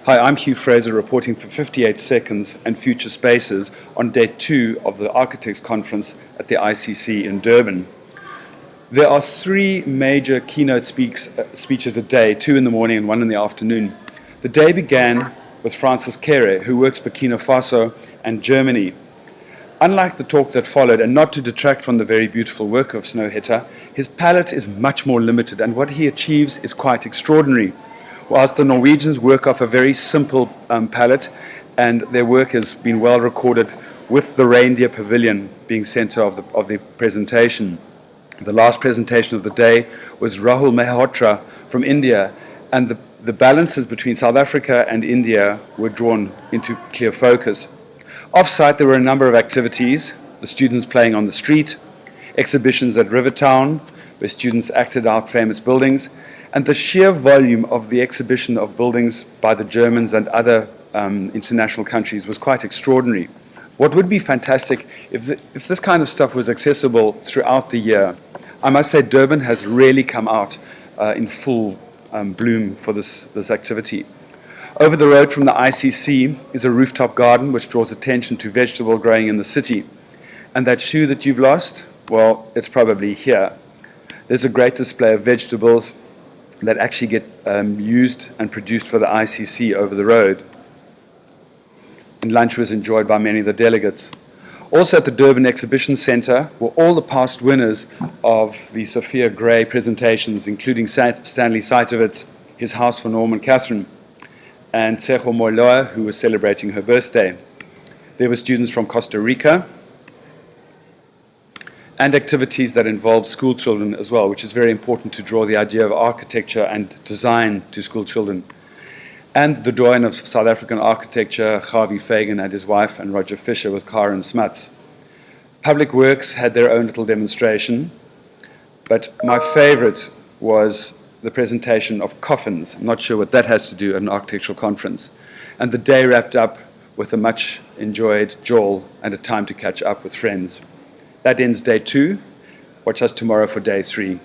Hi, I'm Hugh Fraser reporting for 58 Seconds and Future Spaces on day 2 of the Architects Conference at the ICC in Durban. There are 3 major keynote speeches a day, 2 in the morning and 1 in the afternoon. The day began with Francis Kere, who works Burkina Faso and Germany. Unlike the talk that followed, and not to detract from the very beautiful work of Snøhetta, his palette is much more limited, and what he achieves is quite extraordinary. Whilst the Norwegians work off a very simple palette, and their work has been well recorded with the reindeer pavilion being center of the presentation. The last presentation of the day was Rahul Mehrotra from India, and the balances between South Africa and India were drawn into clear focus. Off-site, there were a number of activities: the students playing on the street, exhibitions at Rivertown, where students acted out famous buildings, and the sheer volume of the exhibition of buildings by the Germans and other international countries was quite extraordinary. What would be fantastic if this kind of stuff was accessible throughout the year. I must say Durban has really come out in full bloom for this activity. Over the road from the ICC is a rooftop garden which draws attention to vegetable growing in the city. And that shoe that you've lost, well, it's probably here. There's a great display of vegetables that actually get used and produced for the ICC over the road. And lunch was enjoyed by many of the delegates. Also at the Durban Exhibition Centre were all the past winners of the Sophia Gray presentations, including Stanley Seitovitz, His House for Norman Catherine, and Tseho Moloa, who was celebrating her birthday. There were students from Costa Rica, and activities that involve school children as well, which is very important to draw the idea of architecture and design to school children. And the doyen of South African architecture, Gawie Fagan, and his wife, and Roger Fisher with Karen Smuts. Public Works had their own little demonstration, but my favorite was the presentation of coffins. I'm not sure what that has to do at an architectural conference. And the day wrapped up with a much enjoyed jol and a time to catch up with friends. That ends day 2. Watch us tomorrow for day 3.